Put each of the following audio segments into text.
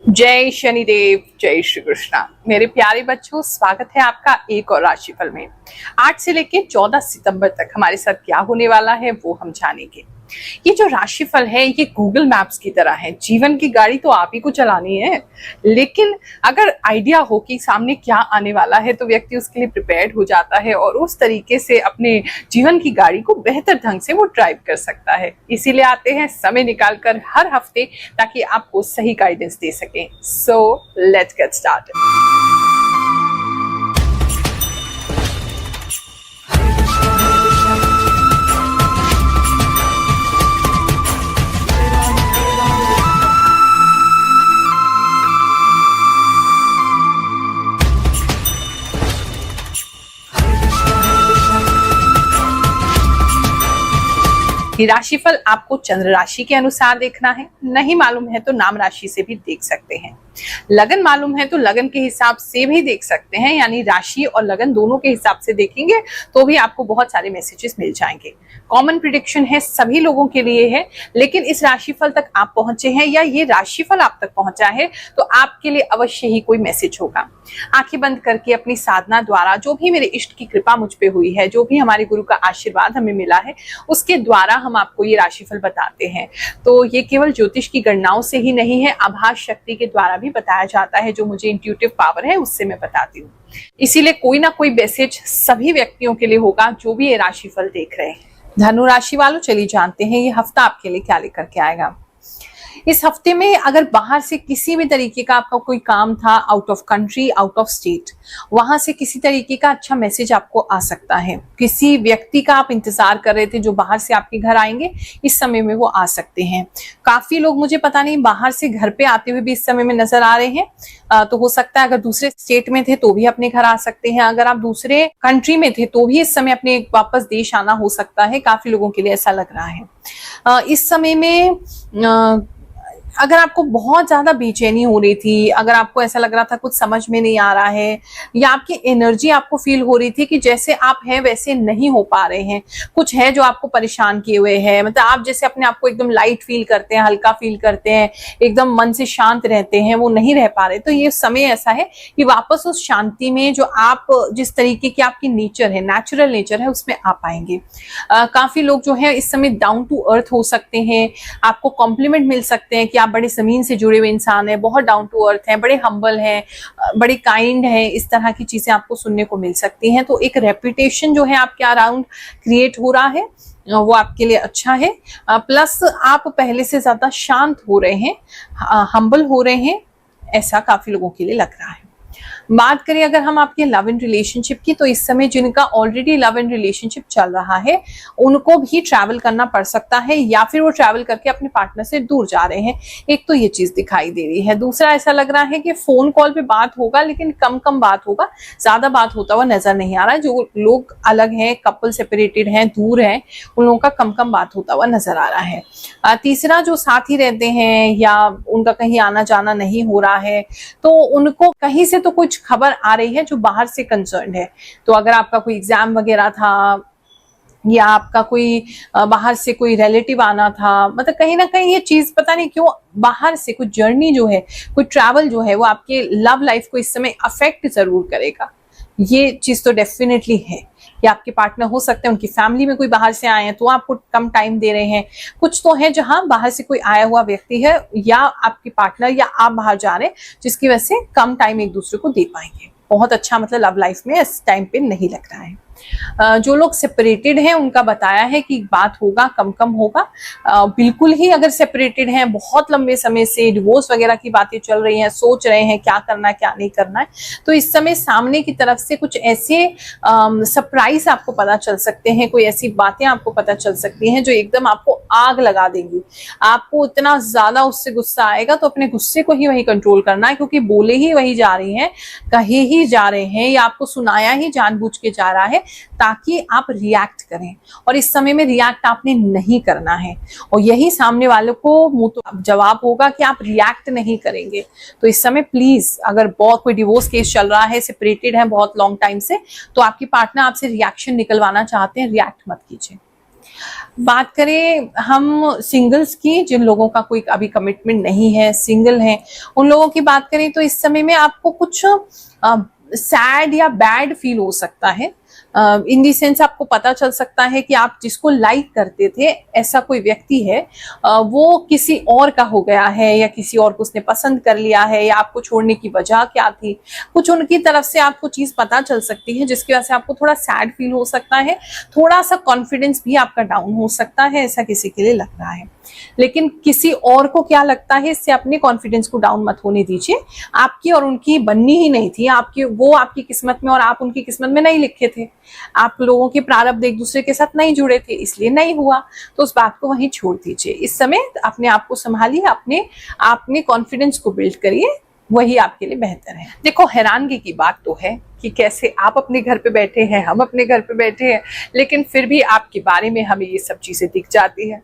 जय शनिदेव, जय श्री कृष्णा। मेरे प्यारे बच्चों, स्वागत है आपका एक और राशिफल में। 8 से लेकर 14 सितंबर तक हमारे साथ क्या होने वाला है वो हम जानेंगे। ये जो राशिफल है ये गूगल मैप्स की तरह है। जीवन की गाड़ी तो आप ही को चलानी है, लेकिन अगर आइडिया हो कि सामने क्या आने वाला है तो व्यक्ति उसके लिए प्रिपेयर्ड हो जाता है और उस तरीके से अपने जीवन की गाड़ी को बेहतर ढंग से वो ड्राइव कर सकता है। इसीलिए आते हैं समय निकालकर हर हफ्ते, ताकि आपको सही गाइडेंस दे सकें। So let's get started. ये राशिफल आपको चंद्र राशि के अनुसार देखना है। नहीं मालूम है तो नाम राशि से भी देख सकते हैं। लगन मालूम है तो लगन के हिसाब से भी देख सकते हैं, यानी राशि और लगन दोनों के हिसाब से देखेंगे तो भी आपको बहुत सारे मैसेजेस मिल जाएंगे। कॉमन प्रिडिक्शन है, सभी लोगों के लिए है, लेकिन इस राशिफल तक आप पहुंचे हैं या ये राशिफल आप तक पहुंचा है तो आपके लिए अवश्य ही कोई मैसेज होगा। आंखें बंद करके अपनी साधना द्वारा, जो भी मेरे इष्ट की कृपा मुझ पे हुई है, जो भी हमारे गुरु का आशीर्वाद हमें मिला है, उसके द्वारा हम आपको ये राशिफल बताते हैं। तो ये केवल ज्योतिष की गणनाओं से ही नहीं है, आभास शक्ति के द्वारा भी बताया जाता है। जो मुझे इंट्यूटिव पावर है उससे मैं बताती हूँ। इसीलिए कोई ना कोई मैसेज सभी व्यक्तियों के लिए होगा जो भी ये राशिफल देख रहे हैं। धनु राशि वालों, चलिए जानते हैं ये हफ्ता आपके लिए क्या लेकर के आएगा। इस हफ्ते में अगर बाहर से किसी भी तरीके का आपका कोई काम था, out of country, out of state, वहां से किसी तरीके का अच्छा मैसेज आपको आ सकता है। किसी व्यक्ति का आप इंतजार कर रहे थे जो बाहर से आपके घर आएंगे, इस समय में वो आ सकते हैं। काफी लोग मुझे पता नहीं बाहर से घर पे आते हुए भी इस समय में नजर आ रहे हैं। तो हो सकता है अगर दूसरे स्टेट में थे तो भी अपने घर आ सकते हैं। अगर आप दूसरे कंट्री में थे तो भी इस समय अपने वापस देश आना हो सकता है। काफी लोगों के लिए ऐसा लग रहा है। इस समय में अगर आपको बहुत ज्यादा बेचैनी हो रही थी, अगर आपको ऐसा लग रहा था कुछ समझ में नहीं आ रहा है, या आपकी एनर्जी आपको फील हो रही थी कि जैसे आप हैं वैसे नहीं हो पा रहे हैं, कुछ है जो आपको परेशान किए हुए है, मतलब आप जैसे अपने आप को एकदम लाइट फील करते हैं, हल्का फील करते हैं, एकदम मन से शांत रहते हैं, वो नहीं रह पा रहे, तो ये समय ऐसा है कि वापस उस शांति में जो आप जिस तरीके की आपकी नेचर है, नेचुरल नेचर है, उसमें आ पाएंगे। काफी लोग जो है इस समय डाउन टू अर्थ हो सकते हैं। आपको कॉम्प्लीमेंट मिल सकते हैं कि आप बड़े जमीन से जुड़े हुए इंसान हैं, बहुत डाउन टू अर्थ हैं, बड़े हम्बल हैं, बड़े काइंड हैं। इस तरह की चीजें आपको सुनने को मिल सकती हैं। तो एक रेपुटेशन जो है आपके अराउंड क्रिएट हो रहा है, वो आपके लिए अच्छा है। प्लस आप पहले से ज्यादा शांत हो रहे हैं, हम्बल हो रहे हैं, ऐसा काफी लोगों के लिए लग रहा है। बात करें अगर हम आपके लव एंड रिलेशनशिप की, तो इस समय जिनका ऑलरेडी लव एंड रिलेशनशिप चल रहा है उनको भी ट्रैवल करना पड़ सकता है, या फिर वो ट्रैवल करके अपने पार्टनर से दूर जा रहे हैं। एक तो ये चीज दिखाई दे रही है। दूसरा ऐसा लग रहा है कि फोन कॉल पे बात होगा, लेकिन कम कम बात होगा, ज्यादा बात होता हुआ नजर नहीं आ रहा है। जो लोग अलग हैं, कपल सेपरेटेड हैं, दूर हैं, उन लोगों का कम कम बात होता हुआ नजर आ रहा है। तीसरा जो साथ ही रहते हैं या उनका कहीं आना जाना नहीं हो रहा है, तो उनको कहीं से तो कुछ खबर आ रही है जो बाहर से कंसर्न है। तो अगर आपका कोई एग्जाम वगैरह था, या आपका कोई बाहर से कोई रिलेटिव आना था, मतलब कहीं ना कहीं ये चीज पता नहीं क्यों बाहर से कुछ जर्नी जो है, कोई ट्रैवल जो है, वो आपके लव लाइफ को इस समय अफेक्ट जरूर करेगा। ये चीज तो डेफिनेटली है कि आपके पार्टनर हो सकते हैं, उनकी फैमिली में कोई बाहर से आए हैं तो आपको कम टाइम दे रहे हैं। कुछ तो है जहां बाहर से कोई आया हुआ व्यक्ति है, या आपके पार्टनर या आप बाहर जा रहे हैं, जिसकी वजह से कम टाइम एक दूसरे को दे पाएंगे। बहुत अच्छा, मतलब लव लाइफ में इस टाइम पे नहीं लग रहा है। जो लोग सेपरेटेड हैं उनका बताया है कि बात होगा, कम कम होगा। बिल्कुल ही अगर सेपरेटेड हैं, बहुत लंबे समय से डिवोर्स वगैरह की बातें चल रही हैं, सोच रहे हैं क्या करना है क्या नहीं करना है, तो इस समय सामने की तरफ से कुछ ऐसे सरप्राइज आपको पता चल सकते हैं, कोई ऐसी बातें आपको पता चल सकती हैं जो एकदम आपको आग लगा देंगी। आपको इतना ज्यादा उससे गुस्सा आएगा, तो अपने गुस्से को ही वही कंट्रोल करना है, क्योंकि बोले ही वही जा रही हैं, कहे ही जा रहे हैं, या आपको सुनाया ही जानबूझ के जा रहा है ताकि आप रिएक्ट करें। और इस समय में रिएक्ट आपने नहीं करना है, और यही सामने वालों को मुंह तो जवाब होगा कि आप रिएक्ट नहीं करेंगे। तो इस समय प्लीज, अगर बहुत कोई डिवोर्स केस चल रहा है, सेपरेटेड है बहुत लॉन्ग टाइम से, तो आपकी पार्टनर आपसे रिएक्शन निकलवाना चाहते हैं, रिएक्ट मत कीजिए। बात करें हम सिंगल्स की, जिन लोगों का कोई अभी कमिटमेंट नहीं है, सिंगल हैं, उन लोगों की बात करें तो इस समय में आपको कुछ सैड या बैड फील हो सकता है। इन दी सेंस आपको पता चल सकता है कि आप जिसको लाइक करते थे, ऐसा कोई व्यक्ति है, वो किसी और का हो गया है, या किसी और को उसने पसंद कर लिया है, या आपको छोड़ने की वजह क्या थी, कुछ उनकी तरफ से आपको चीज पता चल सकती है, जिसकी वजह से आपको थोड़ा सैड फील हो सकता है, थोड़ा सा कॉन्फिडेंस भी आपका डाउन हो सकता है, ऐसा किसी के लिए लग रहा है। लेकिन किसी और को क्या लगता है, इससे अपने कॉन्फिडेंस को डाउन मत होने दीजिए। आपकी और उनकी बननी ही नहीं थी, वो आपकी किस्मत में और आप उनकी किस्मत में नहीं लिखे थे। आप लोगों के प्रारब्ध एक दूसरे के साथ नहीं जुड़े थे, इसलिए नहीं हुआ। तो उस बात को वहीं छोड़ दीजिए। इस समय अपने आप को संभालिए, अपने कॉन्फिडेंस को बिल्ड करिए, वही आपके लिए बेहतर है। देखो, हैरानगी की बात तो है कि कैसे आप अपने घर पे बैठे हैं, हम अपने घर पे बैठे हैं, लेकिन फिर भी आपके बारे में हमें ये सब चीजें दिख जाती है।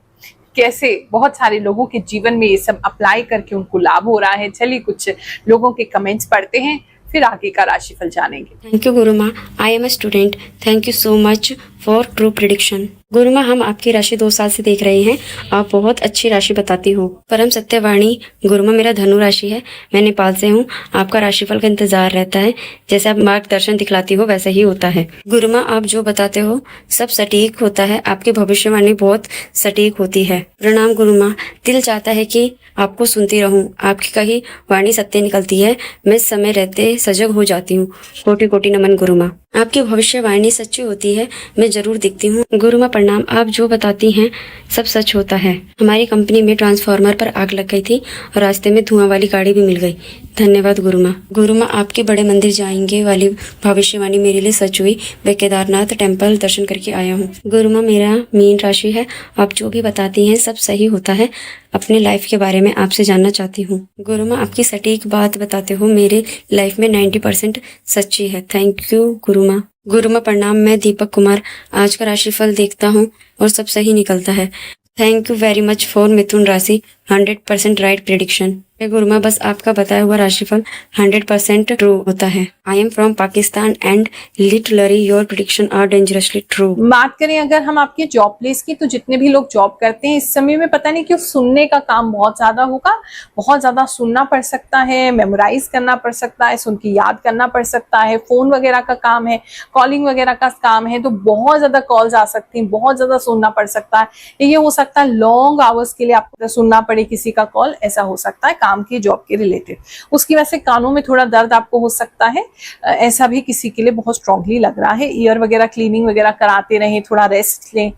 कैसे बहुत सारे लोगों के जीवन में ये सब अप्लाई करके उनको लाभ हो रहा है। चलिए कुछ लोगों के कमेंट्स पढ़ते हैं, फिर आगे का राशिफल जानेंगे। Thank you Guruma, I am a student, thank you so much for true prediction. Guruma, हम आपकी राशि 2 साल से देख रहे हैं, आप बहुत अच्छी राशि बताती हो। परम सत्यवाणी गुरुमा, मेरा धनु राशि है, मैं नेपाल से हूँ। आपका राशिफल का इंतजार रहता है, जैसे आप मार्गदर्शन दिखलाती हो वैसा ही होता है। गुरुमा, आप जो बताते हो सब सटीक होता है, आपकी भविष्यवाणी बहुत सटीक होती है। प्रणाम गुरुमा, दिल चाहता है कि आपको सुनती रहूं, आपकी कही वाणी सत्य निकलती है, मैं समय रहते सजग हो जाती हूँ। कोटि कोटि नमन गुरुमा, आपकी भविष्यवाणी सच्ची होती है, मैं जरूर दिखती हूँ। गुरुमा प्रणाम, आप जो बताती हैं सब सच होता है। हमारी कंपनी में ट्रांसफार्मर पर आग लग गई थी और रास्ते में धुआं वाली गाड़ी भी मिल गई। धन्यवाद गुरुमा। गुरुमा, आपके बड़े मंदिर जाएंगे वाली भविष्यवाणी मेरे लिए सच हुई, मैं केदारनाथ टेम्पल दर्शन करके आया हूँ। गुरुमा, मेरा मीन राशि है, आप जो भी बताती हैं सब सही होता है, अपने लाइफ के बारे में आपसे जानना चाहती हूँ। गुरुमा, आपकी सटीक बात बताते हो, मेरे लाइफ में 90% सच्ची है। Thank you गुरुमा। गुरुमा प्रणाम, मैं दीपक कुमार, आज का राशिफल देखता हूँ और सब सही निकलता है। Thank you very much for Mithun राशि, 100% राइट प्रेडिक्शन। गुरुमा, बस आपका बताया हुआ राशिफल 100% ट्रू होता है। I am from Pakistan and literally your prediction are dangerously true. बात करें अगर हम आपके जॉब प्लेस की, तो जितने भी लोग जॉब करते हैं इस समय में पता नहीं क्यों सुनने का काम बहुत ज्यादा होगा, बहुत ज्यादा सुनना पड़ सकता है, मेमोराइज करना पड़ सकता है, सुन के याद करना पड़ सकता है, फोन वगैरह का काम है, कॉलिंग वगैरह का काम है, तो बहुत ज्यादा कॉल्स आ सकती हैं, बहुत ज्यादा सुनना पड़ सकता है। ये हो सकता है लॉन्ग आवर्स के लिए आपको सुनना पड़े किसी का कॉल, ऐसा हो सकता है काम की जॉब के रिलेटेड। उसकी वजह से कानों में थोड़ा दर्द आपको हो सकता है, ऐसा भी किसी के लिए बहुत स्ट्रांगली लग रहा है। ईयर वगैरह क्लीनिंग वगैरह कराते रहें, थोड़ा रेस्ट लें।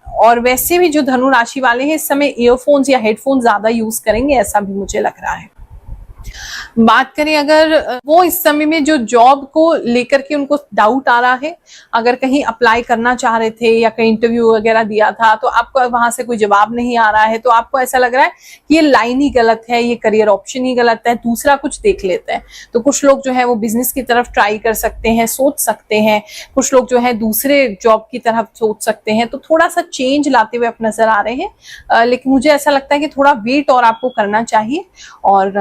और वैसे भी जो धनु राशि वाले हैं इस समय ईयरफोन्स या हेडफोन ज्यादा यूज करेंगे, ऐसा भी मुझे लग रहा है। बात करें अगर वो इस समय में जो जॉब को लेकर के उनको डाउट आ रहा है, अगर कहीं अप्लाई करना चाह रहे थे या कहीं इंटरव्यू वगैरह दिया था तो आपको वहां से कोई जवाब नहीं आ रहा है, तो आपको ऐसा लग रहा है कि ये लाइन ही गलत है, ये करियर ऑप्शन ही गलत है, दूसरा कुछ देख लेते हैं। तो कुछ लोग जो है वो बिजनेस की तरफ ट्राई कर सकते हैं, सोच सकते हैं। कुछ लोग जो है दूसरे जॉब की तरफ सोच सकते हैं। तो थोड़ा सा चेंज लाते हुए आप नजर आ रहे हैं, लेकिन मुझे ऐसा लगता है कि थोड़ा वेट और आपको करना चाहिए और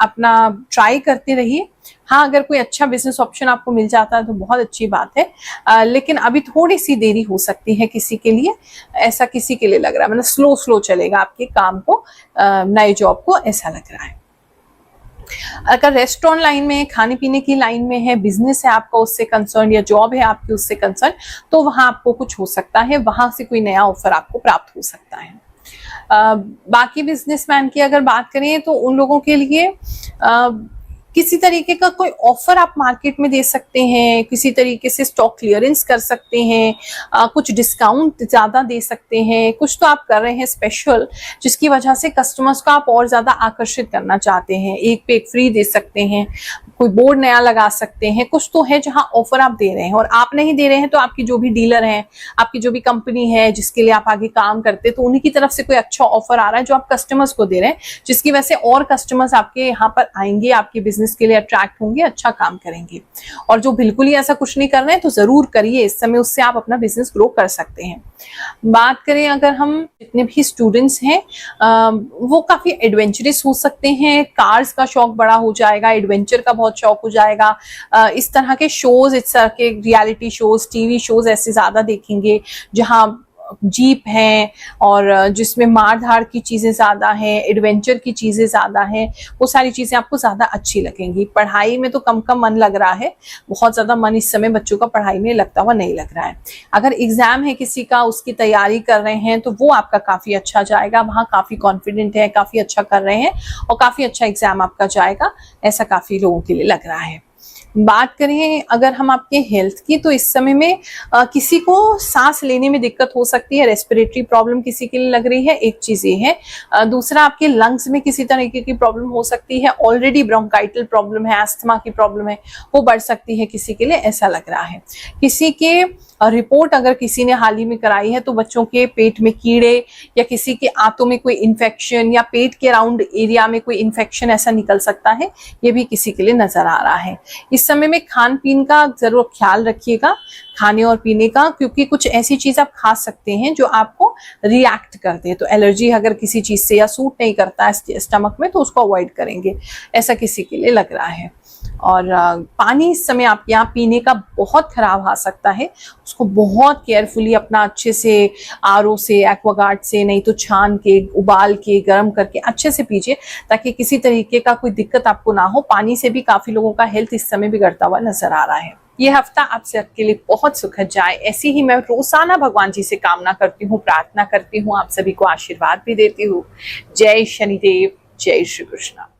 अपना ट्राई करते रहिए। हाँ, अगर कोई अच्छा बिजनेस ऑप्शन आपको मिल जाता है तो बहुत अच्छी बात है, लेकिन अभी थोड़ी सी देरी हो सकती है किसी के लिए, ऐसा किसी के लिए लग रहा है। मतलब स्लो चलेगा आपके काम को, नए जॉब को, ऐसा लग रहा है। अगर रेस्टोरेंट लाइन में है, खाने पीने की लाइन में है, बिजनेस है आपका उससे कंसर्न, या जॉब है आपकी उससे कंसर्न, तो वहां आपको कुछ हो सकता है, वहां से कोई नया ऑफर आपको प्राप्त हो सकता है। बाकी बिजनेसमैन की अगर बात करें तो उन लोगों के लिए किसी तरीके का कोई ऑफर आप मार्केट में दे सकते हैं, किसी तरीके से स्टॉक क्लियरेंस कर सकते हैं, कुछ डिस्काउंट ज्यादा दे सकते हैं, कुछ तो आप कर रहे हैं स्पेशल, जिसकी वजह से कस्टमर्स को आप और ज्यादा आकर्षित करना चाहते हैं। एक पे एक फ्री दे सकते हैं, कोई बोर्ड नया लगा सकते हैं, कुछ तो है जहां ऑफर आप दे रहे हैं। और आप नहीं दे रहे हैं तो आपकी जो भी डीलर है, आपकी जो भी कंपनी है जिसके लिए आप आगे काम करते हैं, तो उन्हीं की तरफ से कोई अच्छा ऑफर आ रहा है जो आप कस्टमर्स को दे रहे हैं, जिसकी वजह से और कस्टमर्स आपके यहाँ पर आएंगे, आपके बिजनेस के लिए अट्रैक्ट होंगे, अच्छा काम करेंगे। और जो बिल्कुल ही ऐसा कुछ नहीं कर रहे हैं तो जरूर करिए, इस समय उससे आप अपना बिजनेस ग्रो कर सकते हैं। बात करें अगर हम जितने भी स्टूडेंट्स हैं वो काफी एडवेंचरस हो सकते हैं, कार्स का शौक बड़ा हो जाएगा, एडवेंचर का बहुत शौक हो जाएगा। इस तरह के शोज, इस तरह के रियलिटी शोज, टीवी शोज ऐसे ज्यादा देखेंगे जहां जीप है और जिसमें मार धाड़ की चीजें ज्यादा हैं, एडवेंचर की चीजें ज्यादा हैं, वो सारी चीजें आपको ज्यादा अच्छी लगेंगी। पढ़ाई में तो कम कम मन लग रहा है, बहुत ज्यादा मन इस समय बच्चों का पढ़ाई में लगता हुआ नहीं लग रहा है। अगर एग्जाम है किसी का, उसकी तैयारी कर रहे हैं तो वो आपका काफी अच्छा जाएगा, वहां काफी कॉन्फिडेंट है, काफी अच्छा कर रहे हैं और काफी अच्छा एग्जाम आपका जाएगा, ऐसा काफी लोगों के लिए लग रहा है। बात करें अगर हम आपके हेल्थ की, तो इस समय में किसी को सांस लेने में दिक्कत हो सकती है, रेस्पिरेटरी प्रॉब्लम किसी के लिए लग रही है, एक चीज ये है। दूसरा, आपके लंग्स में किसी तरीके की प्रॉब्लम हो सकती है, ऑलरेडी ब्रोंकाइटल प्रॉब्लम है, अस्थमा की प्रॉब्लम है, वो बढ़ सकती है किसी के लिए, ऐसा लग रहा है। किसी के रिपोर्ट अगर किसी ने हाल ही में कराई है तो बच्चों के पेट में कीड़े या किसी के आंतों में कोई इन्फेक्शन या पेट के राउंड एरिया में कोई इन्फेक्शन ऐसा निकल सकता है, ये भी किसी के लिए नजर आ रहा है। इस समय में खान पीन का जरूर ख्याल रखिएगा, खाने और पीने का, क्योंकि कुछ ऐसी चीज आप खा सकते हैं जो आपको रिएक्ट कर दे। तो एलर्जी अगर किसी चीज से या सूट नहीं करता है स्टमक में तो उसको अवॉइड करेंगे, ऐसा किसी के लिए लग रहा है। और पानी इस समय आपके यहाँ पीने का बहुत खराब आ सकता है, उसको बहुत केयरफुली अपना अच्छे से आरओ से, एक्वागार्ड से, नहीं तो छान के, उबाल के, गर्म करके अच्छे से पीजिए, ताकि किसी तरीके का कोई दिक्कत आपको ना हो। पानी से भी काफी लोगों का हेल्थ इस समय बिगड़ता हुआ नजर आ रहा है। ये हफ्ता आप सबके लिए बहुत सुखद जाए, ऐसी ही मैं रोजाना भगवान जी से कामना करती हूँ, प्रार्थना करती हूँ, आप सभी को आशीर्वाद भी देती हूँ। जय शनिदेव, जय श्री कृष्ण।